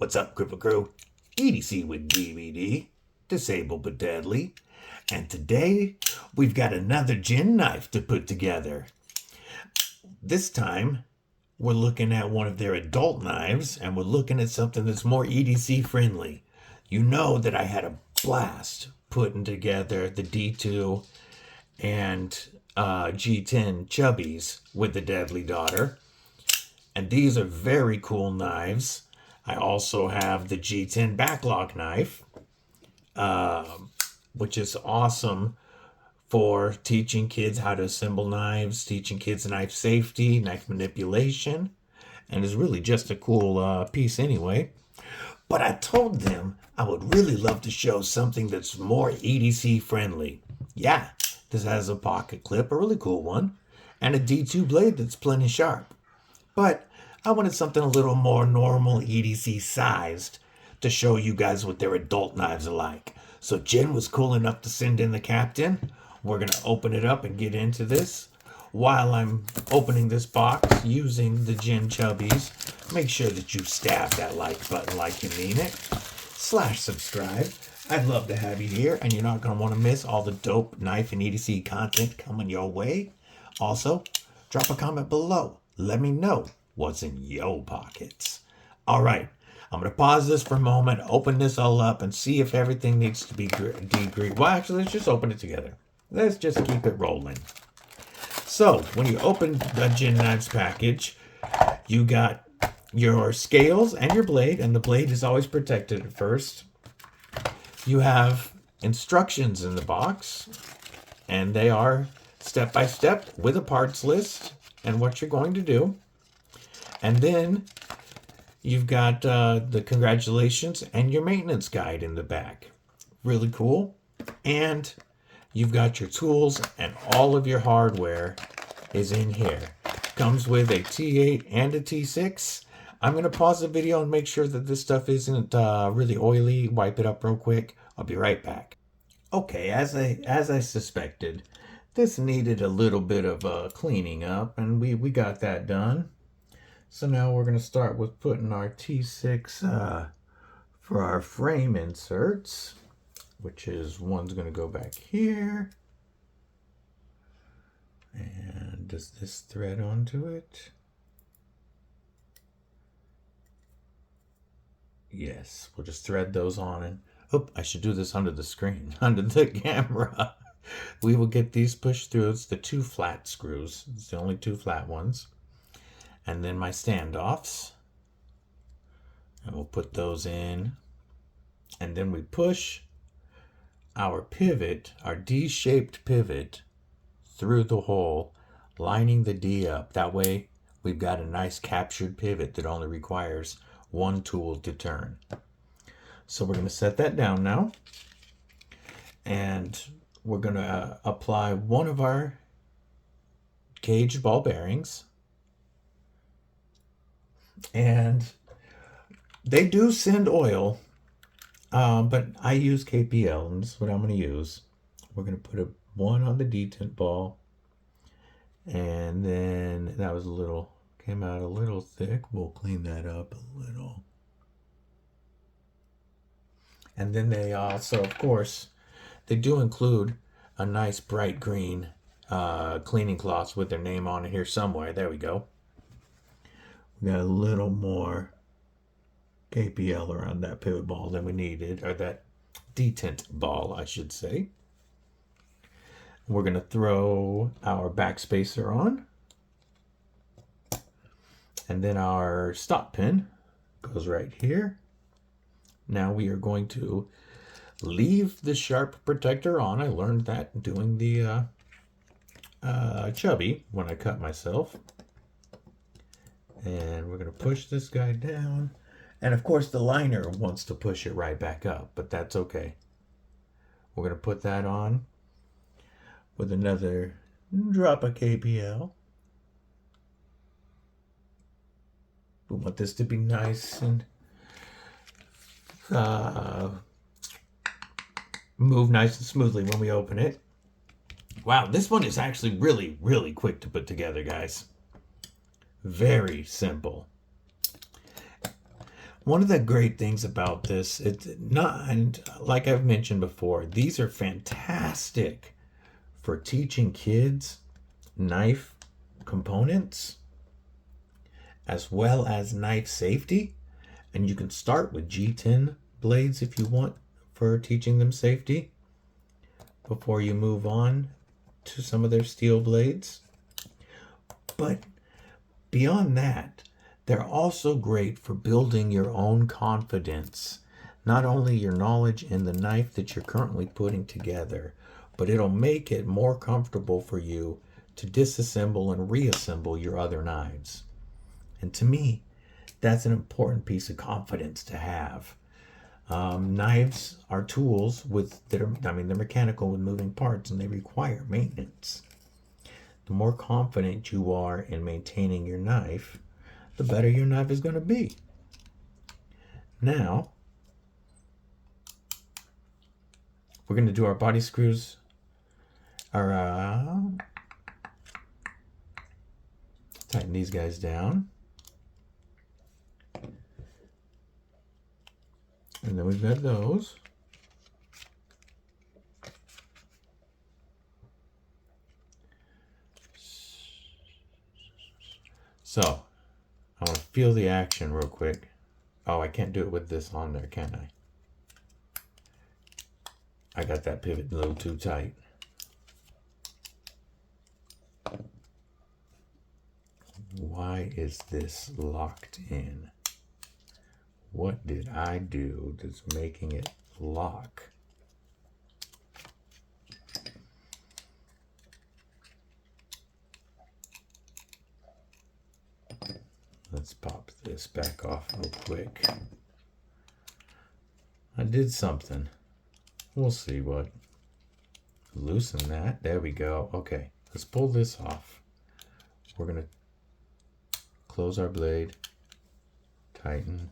What's up, Cripple Crew? EDC with DVD, disabled but deadly. And today, we've got another Jin knife to put together. This time, we're looking at one of their adult knives, and we're looking at something that's more EDC friendly. You know that I had a blast putting together the D2 and G10 ChuBBees with the Deadly Daughter. And these are very cool knives. I also have the G10 backlog knife, which is awesome for teaching kids how to assemble knives, teaching kids knife safety, knife manipulation, and is really just a cool piece anyway. But I told them I would really love to show something that's more EDC friendly. Yeah, this has a pocket clip, a really cool one, and a D2 blade that's plenty sharp. But I wanted something a little more normal EDC sized to show you guys what their adult knives are like. So Jen was cool enough to send in the captain. We're going to open it up and get into this. While I'm opening this box using the Jin ChuBBees, make sure that you stab that like button like you mean it. /subscribe. I'd love to have you here, and you're not going to want to miss all the dope knife and EDC content coming your way. Also, drop a comment below. Let me know what's in your pockets. All right, I'm going to pause this for a moment, open this all up, and see if everything needs to be degreased. Well, actually, let's just open it together. Let's just keep it rolling. So, when you open the Jin Knives package, you got your scales and your blade, and the blade is always protected at first. You have instructions in the box, and they are step-by-step with a parts list and what you're going to do. And then you've got the congratulations and your maintenance guide in the back. Really cool. And you've got your tools, and all of your hardware is in here. Comes with a T8 and a T6. I'm going to pause the video and make sure that this stuff isn't really oily. Wipe it up real quick. I'll be right back. Okay, as I suspected, this needed a little bit of cleaning up, and we got that done. So now we're going to start with putting our T6 for our frame inserts, which is one's going to go back here. And does this thread onto it? Yes, we'll just thread those on. And oh, I should do this under the screen, under the camera. We will get these pushed through. It's the 2 flat screws. It's the only 2 flat ones. And then my standoffs. And we'll put those in. And then we push our pivot, our D-shaped pivot, through the hole, lining the D up. That way we've got a nice captured pivot that only requires one tool to turn. So we're going to set that down now. And we're going to apply one of our caged ball bearings. And they do send oil, but I use KPL, and this is what I'm going to use. We're going to put one on the detent ball, and then that was came out a little thick. We'll clean that up a little. And then they also, of course, they do include a nice bright green cleaning cloth with their name on it here somewhere. There we go. We got a little more KPL around that pivot ball than we needed, or that detent ball, I should say. We're going to throw our back spacer on. And then our stop pin goes right here. Now we are going to leave the sharp protector on. I learned that doing the ChuBBee when I cut myself. And we're going to push this guy down. And of course the liner wants to push it right back up, but that's okay. We're going to put that on with another drop of KPL. We want this to be nice and move nice and smoothly when we open it. Wow, this one is actually really, really quick to put together, guys. Very simple. One of the great things about this, it's not, and like I've mentioned before, these are fantastic for teaching kids knife components as well as knife safety. And you can start with G10 blades if you want for teaching them safety before you move on to some of their steel blades. But beyond that, they're also great for building your own confidence. Not only your knowledge in the knife that you're currently putting together, but it'll make it more comfortable for you to disassemble and reassemble your other knives. And to me, that's an important piece of confidence to have. Knives are tools they're mechanical with moving parts, and they require maintenance. The more confident you are in maintaining your knife, the better your knife is going to be. Now, we're going to do our body screws. Tighten these guys down. And then we've got those. So, I want to feel the action real quick. Oh, I can't do it with this on there, can I? I got that pivot a little too tight. Why is this locked in? What did I do that's making it lock? Let's pop this back off real quick. I did something. We'll see what. Loosen that. There we go. Okay, let's pull this off. We're going to close our blade. Tighten.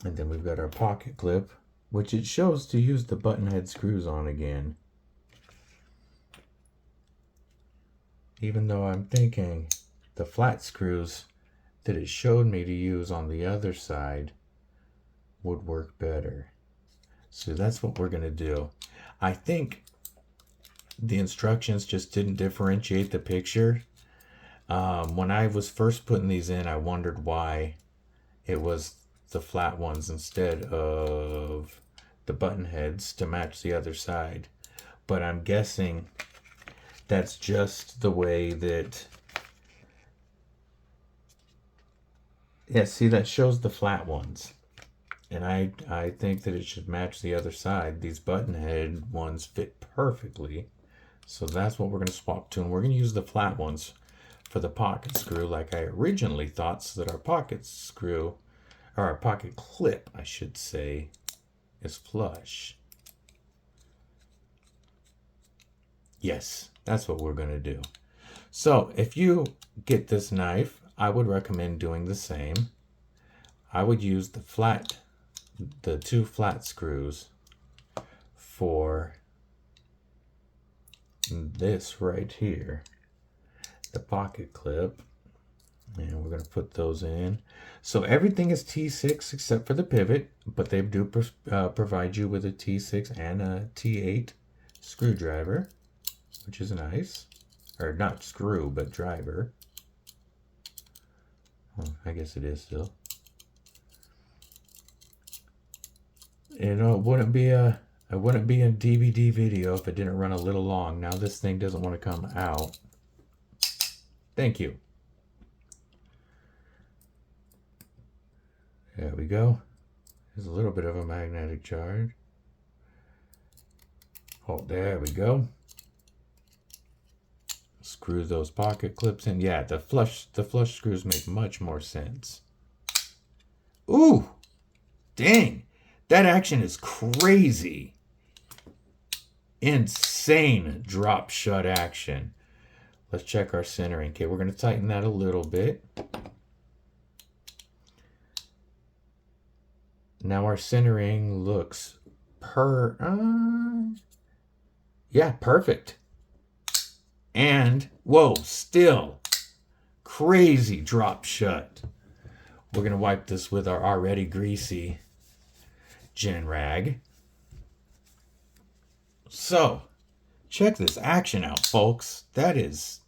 And then we've got our pocket clip, which it shows to use the button head screws on again. Even though I'm thinking the flat screws that it showed me to use on the other side would work better. So that's what we're going to do. I think the instructions just didn't differentiate the picture. When I was first putting these in, I wondered why it was the flat ones instead of the button heads to match the other side. But I'm guessing that's just the way that, yeah, see, that shows the flat ones. And I think that it should match the other side. These button head ones fit perfectly. So that's what we're going to swap to. And we're going to use the flat ones for the pocket screw like I originally thought, so that our pocket screw, or our pocket clip, I should say, is flush. Yes, that's what we're going to do. So if you get this knife, I would recommend doing the same. I would use the two flat screws for this right here, the pocket clip, and we're going to put those in. So everything is T6 except for the pivot, but they do provide you with a T6 and a T8 screwdriver, which is nice. Or not screw, but driver. Oh, I guess it is still. You know, it wouldn't be a DVD video if it didn't run a little long. Now this thing doesn't want to come out. Thank you. There we go. There's a little bit of a magnetic charge. Oh, there we go. Screw those pocket clips in. Yeah, the flush screws make much more sense. Ooh, dang, that action is crazy. Insane drop shut action. Let's check our centering. Okay, we're going to tighten that a little bit. Now our centering looks yeah, perfect. And, whoa, still crazy drop shut. We're going to wipe this with our already greasy gin rag. So, check this action out, folks. That is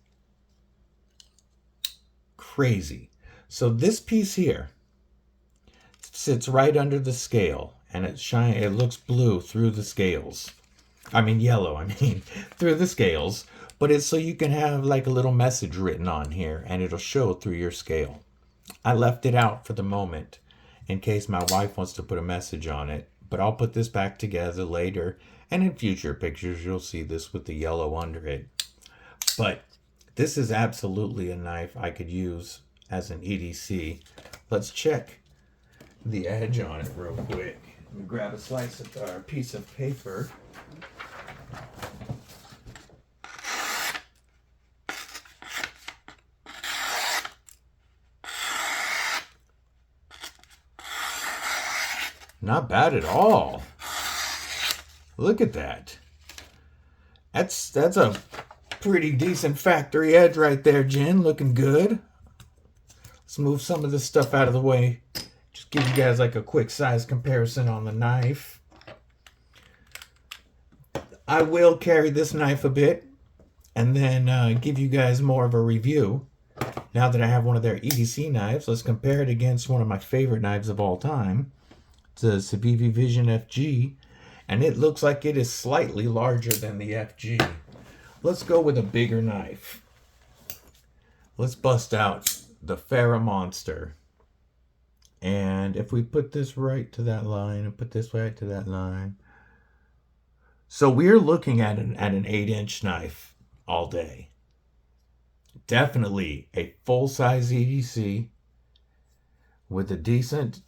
crazy. So this piece here sits right under the scale, and it looks blue through the scales. I mean yellow, through the scales. But it's so you can have like a little message written on here, and it'll show through your scale. I left it out for the moment in case my wife wants to put a message on it, but I'll put this back together later, and in future pictures you'll see this with the yellow under it. But this is absolutely a knife I could use as an EDC. Let's check the edge on it real quick. Let me grab a slice of our piece of paper. Not bad at all. Look at that. That's a pretty decent factory edge right there, Jin. Looking good. Let's move some of this stuff out of the way. Just give you guys like a quick size comparison on the knife. I will carry this knife a bit and then give you guys more of a review. Now that I have one of their EDC knives, let's compare it against one of my favorite knives of all time. It's a ChuBBees Vision FG, and it looks like it is slightly larger than the FG. Let's go with a bigger knife. Let's bust out the Farrah Monster. And if we put this right to that line and put this right to that line. So we're looking at an 8-inch knife all day. Definitely a full-size EDC with a decent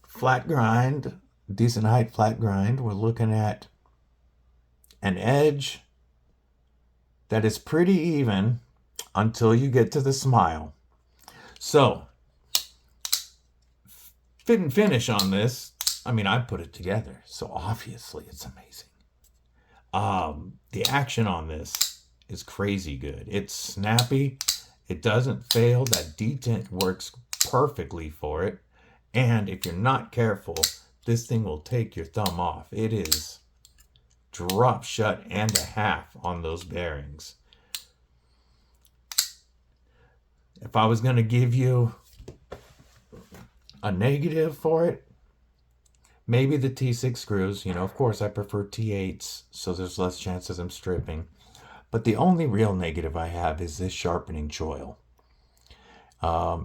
flat grind, decent height flat grind. We're looking at an edge that is pretty even until you get to the smile. So, fit and finish on this. I mean, I put it together, so obviously it's amazing. The action on this is crazy good. It's snappy. It doesn't fail. That detent works perfectly for it. And if you're not careful, this thing will take your thumb off. It is drop shut and a half on those bearings. If I was going to give you a negative for it, maybe the T6 screws. You know, of course, I prefer T8s, so there's less chances I'm stripping. But the only real negative I have is this sharpening choil.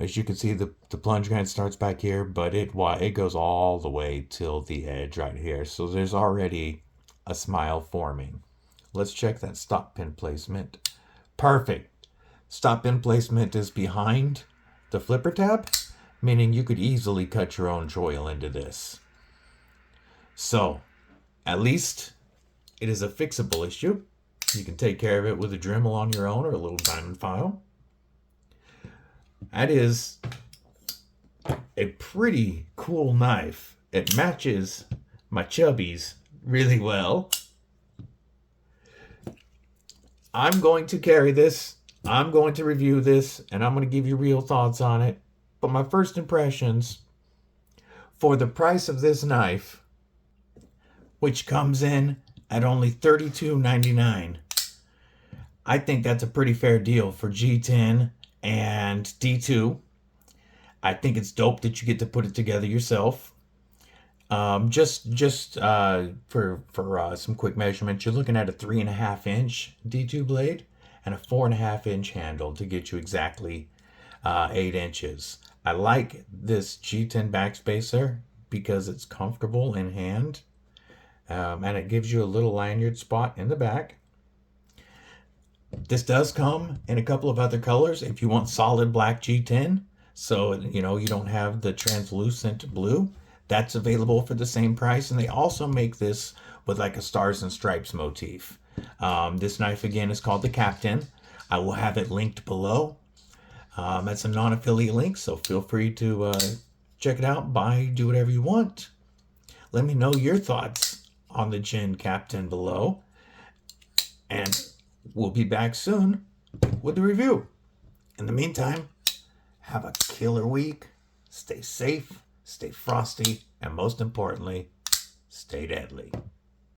As you can see, the plunge grind starts back here, but it goes all the way till the edge right here. So there's already a smile forming. Let's check that stop pin placement. Perfect. Stop pin placement is behind the flipper tab, meaning you could easily cut your own choil into this. So, at least it is a fixable issue. You can take care of it with a Dremel on your own or a little diamond file. That is a pretty cool knife. It matches my ChuBBees really well. I'm going to carry this. I'm going to review this, and I'm going to give you real thoughts on it. But my first impressions, for the price of this knife, which comes in at only $32.99, I think that's a pretty fair deal for G10 and D2. I think it's dope that you get to put it together yourself. Just for some quick measurements, you're looking at a 3.5-inch D2 blade and a 4.5-inch handle to get you exactly 8 inches. I like this G10 backspacer because it's comfortable in hand, and it gives you a little lanyard spot in the back. This does come in a couple of other colors if you want solid black G10, so you know you don't have the translucent blue. That's available for the same price, and they also make this with like a stars and stripes motif. This knife again is called the Captain. I will have it linked below. That's a non-affiliate link, so feel free to check it out, buy, do whatever you want. Let me know your thoughts on the Jin Captain below. And We'll be back soon with the review. In the meantime, have a killer week. Stay safe, stay frosty, and most importantly, stay deadly.